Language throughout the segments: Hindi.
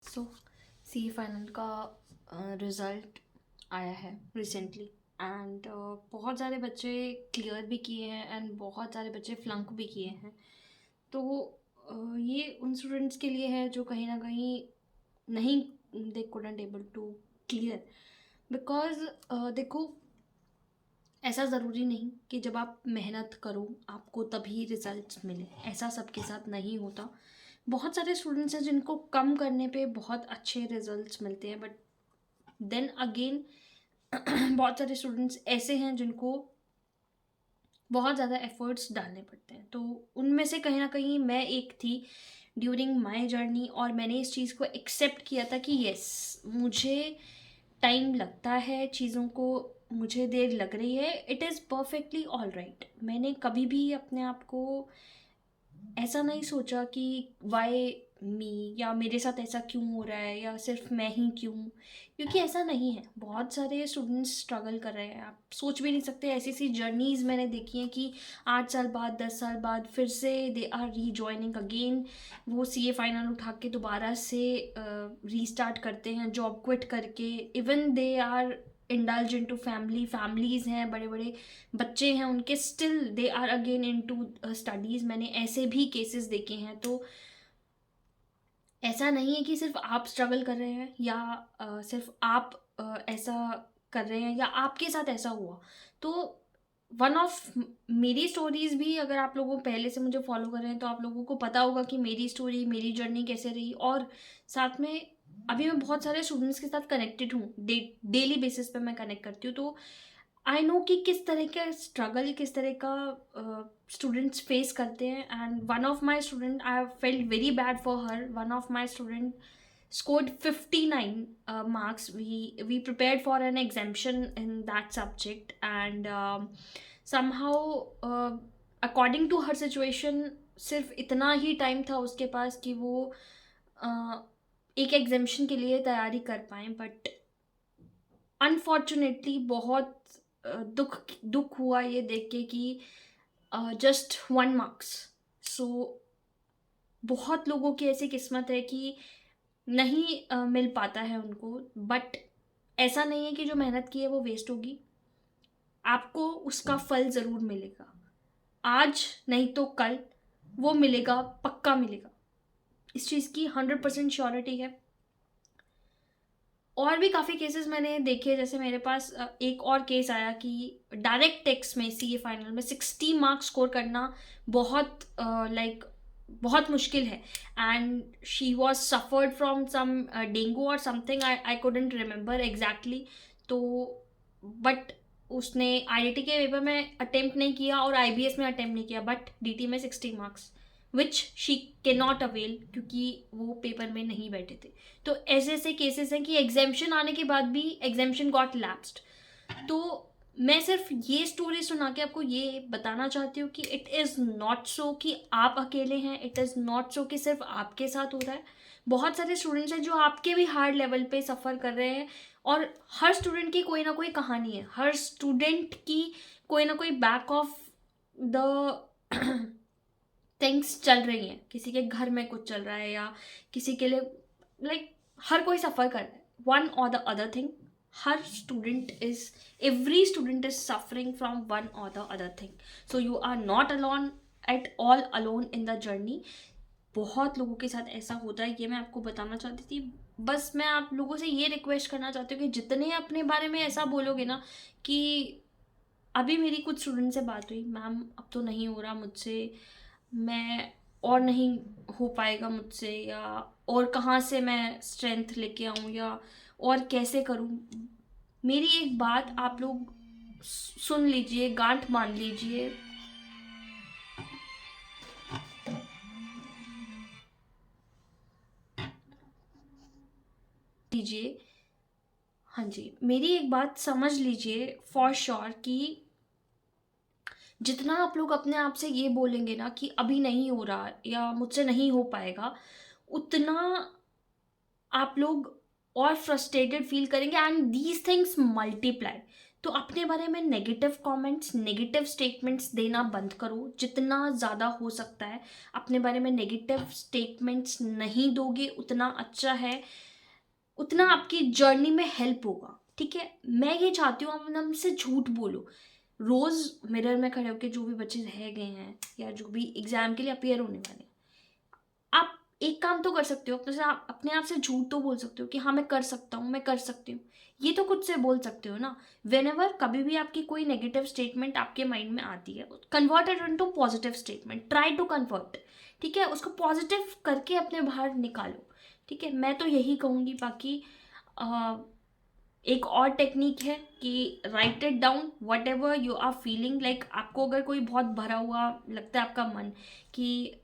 सो सी फाइनल का रिज़ल्ट आया है रिसेंटली एंड बहुत सारे बच्चे क्लियर भी किए हैं एंड बहुत सारे बच्चे फ्लंक भी किए हैं। तो ये उन स्टूडेंट्स के लिए है जो कहीं ना कहीं नहीं, they couldn't able to clear because देखो, ऐसा ज़रूरी नहीं कि जब आप मेहनत करो आपको तभी रिजल्ट्स मिले। ऐसा सबके साथ नहीं होता। बहुत सारे स्टूडेंट्स हैं जिनको कम करने पे बहुत अच्छे रिजल्ट्स मिलते हैं, बट देन अगेन बहुत सारे स्टूडेंट्स ऐसे हैं जिनको बहुत ज़्यादा एफर्ट्स डालने पड़ते हैं। तो उनमें से कहीं ना कहीं मैं एक थी ड्यूरिंग माई जर्नी, और मैंने इस चीज़ को एक्सेप्ट किया था कि यस, मुझे टाइम लगता है चीज़ों को, मुझे देर लग रही है, it is perfectly all right. मैंने कभी भी अपने आप को ऐसा नहीं सोचा कि वाई मी, या मेरे साथ ऐसा क्यों हो रहा है, या सिर्फ मैं ही क्यों, क्योंकि ऐसा नहीं है। बहुत सारे स्टूडेंट्स स्ट्रगल कर रहे हैं, आप सोच भी नहीं सकते। ऐसी ऐसी जर्नीज़ मैंने देखी हैं कि 8 साल बाद 10 साल बाद फिर से दे आर रीजॉइनिंग अगेन। वो सीए फाइनल उठा के दोबारा से रीस्टार्ट करते हैं जॉब क्विट करके। Even they are indulge into families हैं, बड़े बड़े बच्चे हैं उनके, still they are again into studies. मैंने ऐसे भी केसेस देखे हैं। तो ऐसा नहीं है कि सिर्फ आप स्ट्रगल कर रहे हैं, या सिर्फ आप ऐसा कर रहे हैं, या आपके साथ ऐसा हुआ। तो वन ऑफ मेरी स्टोरीज भी, अगर आप लोगों पहले से मुझे फॉलो कर रहे हैं तो आप लोगों को पता होगा कि मेरी स्टोरी, मेरी जर्नी कैसे रही। और साथ में अभी मैं बहुत सारे स्टूडेंट्स के साथ कनेक्टेड हूँ, डेली बेसिस पे मैं कनेक्ट करती हूँ। तो आई नो कि किस तरह का स्ट्रगल, किस तरह का स्टूडेंट्स फेस करते हैं। And one of my student, I have felt very bad for her. One of my student scored 59 marks. We prepared for an exemption in that subject, and somehow, uh, according to her situation, सिर्फ इतना ही टाइम था उसके पास कि वो एक एग्जामेशन के लिए तैयारी कर पाएँ। बट अनफॉर्चुनेटली बहुत दुख दुख हुआ ये देख के कि जस्ट 1 मार्क्स। सो बहुत लोगों की ऐसी किस्मत है कि नहीं मिल पाता है उनको। बट ऐसा नहीं है कि जो मेहनत की है वो वेस्ट होगी। आपको उसका फल ज़रूर मिलेगा, आज नहीं तो कल वो मिलेगा, पक्का मिलेगा। इस चीज़ की 100% श्योरिटी है। और भी काफ़ी केसेस मैंने देखे, जैसे मेरे पास एक और केस आया कि डायरेक्ट टेक्स्ट में सीए फाइनल में 60 मार्क्स स्कोर करना बहुत बहुत मुश्किल है। And she was suffered from some dengue और something, I couldn't remember exactly. तो बट उसने आईआईटी के पेपर में अटेम्प्ट नहीं किया और आईबीएस में अटेम्प्ट नहीं किया, बट डीटी में 60 मार्क्स, विच शी के नॉट अवेल, क्योंकि वो पेपर में नहीं बैठे थे। तो ऐसे ऐसे केसेस हैं कि एग्जामेशन आने के बाद भी एग्जामेशन गॉट लैप्स्ड। तो मैं सिर्फ ये स्टोरी सुना के आपको ये बताना चाहती हूँ कि इट इज़ नॉट सो कि आप अकेले हैं, इट इज़ नॉट सो कि सिर्फ आपके साथ हो रहा है। बहुत सारे स्टूडेंट्स हैं जो आपके भी हार्ड लेवल पे सफ़र कर रहे हैं, और हर स्टूडेंट की कोई ना कोई कहानी है, हर स्टूडेंट की कोई ना कोई बैक ऑफ द थिंग्स चल रही हैं। किसी के घर में कुछ चल रहा है, या किसी के लिए हर कोई सफ़र कर रहा है, one or the other thing. हर student is every student is suffering from one or the other thing. So you are not alone, at all alone in the journey. बहुत लोगों के साथ ऐसा होता है, ये मैं आपको बताना चाहती थी। बस मैं आप लोगों से ये रिक्वेस्ट करना चाहती हूँ कि जितने अपने बारे में ऐसा बोलोगे ना कि अभी मेरी कुछ स्टूडेंट से बात हुई, मैम अब तो नहीं हो रहा मुझसे, मैं और नहीं हो पाएगा मुझसे, या और कहाँ से मैं स्ट्रेंथ लेके आऊँ, या और कैसे करूँ। मेरी एक बात आप लोग सुन लीजिए, गांठ बांध लीजिए। लीजिए, हाँ जी, मेरी एक बात समझ लीजिए फॉर श्योर कि जितना आप लोग अपने आप से ये बोलेंगे ना कि अभी नहीं हो रहा या मुझसे नहीं हो पाएगा, उतना आप लोग और फ्रस्ट्रेटेड फील करेंगे, एंड दीज थिंग्स मल्टीप्लाई। तो अपने बारे में नेगेटिव कमेंट्स, नेगेटिव स्टेटमेंट्स देना बंद करो जितना ज़्यादा हो सकता है। अपने बारे में नेगेटिव स्टेटमेंट्स नहीं दोगे उतना अच्छा है, उतना आपकी जर्नी में हेल्प होगा, ठीक है। मैं ये चाहती हूँ आप हमसे झूठ बोलो। रोज़ मिरर में खड़े होकर जो भी बच्चे रह गए हैं या जो भी एग्ज़ाम के लिए अपियर होने वाले हैं, आप एक काम तो कर सकते हो, आप अपने आप से झूठ तो बोल सकते हो कि हाँ मैं कर सकता हूँ, मैं कर सकती हूँ। ये तो खुद से बोल सकते हो ना। वेनेवर कभी भी आपकी कोई नेगेटिव स्टेटमेंट आपके माइंड में आती है, convert it into positive statement, try to convert, ठीक है, उसको पॉजिटिव करके अपने बाहर निकालो, ठीक है। मैं तो यही कहूँगी। बाकी एक और टेक्निक है कि write it down whatever you are feeling like. आपको अगर कोई बहुत भरा हुआ लगता है आपका मन, कि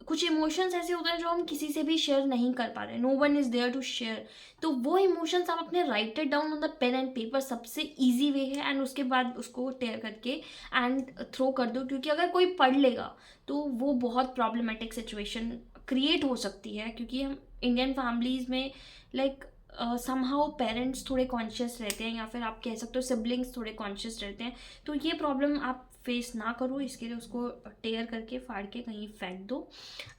कुछ इमोशंस ऐसे होते हैं जो हम किसी से भी शेयर नहीं कर पा रहे, no one is there to share, तो वो इमोशंस आप अपने write it down on the pen and paper, सबसे इजी वे है। एंड उसके बाद उसको टेयर करके एंड थ्रो कर दो, क्योंकि अगर कोई पढ़ लेगा तो वो बहुत प्रॉब्लमेटिक सिचुएशन क्रिएट हो सकती है। क्योंकि हम इंडियन फैमिलीज़ में लाइक समहाउ पेरेंट्स थोड़े कॉन्शियस रहते हैं, या फिर आप कह सकते हो सिबलिंग्स थोड़े कॉन्शियस रहते हैं। तो ये प्रॉब्लम आप फेस ना करो, इसके लिए उसको टेयर करके फाड़ के कहीं फेंक दो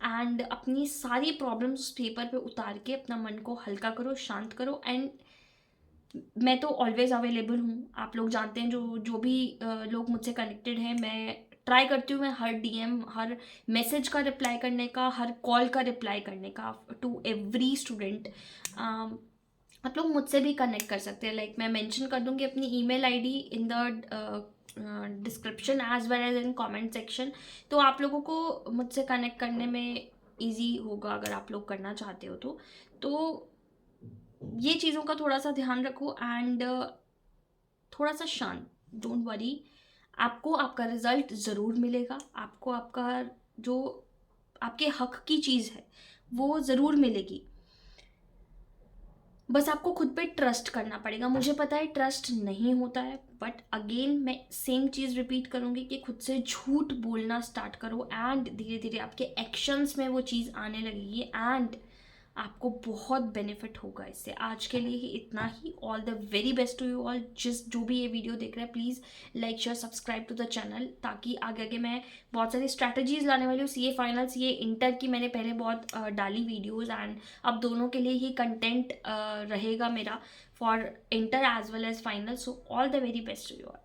एंड अपनी सारी प्रॉब्लम्स पेपर पे उतार के अपना मन को हल्का करो, शांत करो। एंड मैं तो ऑलवेज अवेलेबल हूँ, आप लोग जानते हैं, जो भी लोग मुझसे कनेक्टेड हैं, मैं ट्राई करती हूँ मैं हर डीएम, हर मैसेज का रिप्लाई करने का, हर कॉल का रिप्लाई करने का टू एवरी स्टूडेंट। आप लोग मुझसे भी कनेक्ट कर सकते हैं, लाइक मैं मेंशन कर दूँगी अपनी email ID in the description as well as in comment section. तो आप लोगों को मुझसे कनेक्ट करने में ईजी होगा अगर आप लोग करना चाहते हो तो ये चीज़ों का थोड़ा सा ध्यान रखो एंड थोड़ा सा शांत, डोंट वरी, आपको आपका रिजल्ट ज़रूर मिलेगा। आपको आपका जो आपके हक की चीज़ है वो ज़रूर मिलेगी। बस आपको खुद पे ट्रस्ट करना पड़ेगा। मुझे पता है ट्रस्ट नहीं होता है, बट अगेन मैं सेम चीज़ रिपीट करूँगी कि खुद से झूठ बोलना स्टार्ट करो एंड धीरे धीरे आपके एक्शंस में वो चीज़ आने लगेगी एंड आपको बहुत बेनिफिट होगा इससे। आज के लिए ही इतना ही। All the very best to you all. जो भी ये वीडियो देख रहे हैं please like share subscribe to the channel, ताकि आगे आगे मैं बहुत सारी स्ट्रैटेजीज लाने वाली हूँ। सीए फाइनल, सीए इंटर की मैंने पहले बहुत डाली वीडियोज़ एंड अब दोनों के लिए ही कंटेंट रहेगा मेरा for inter as well as final. So all the very best to you all.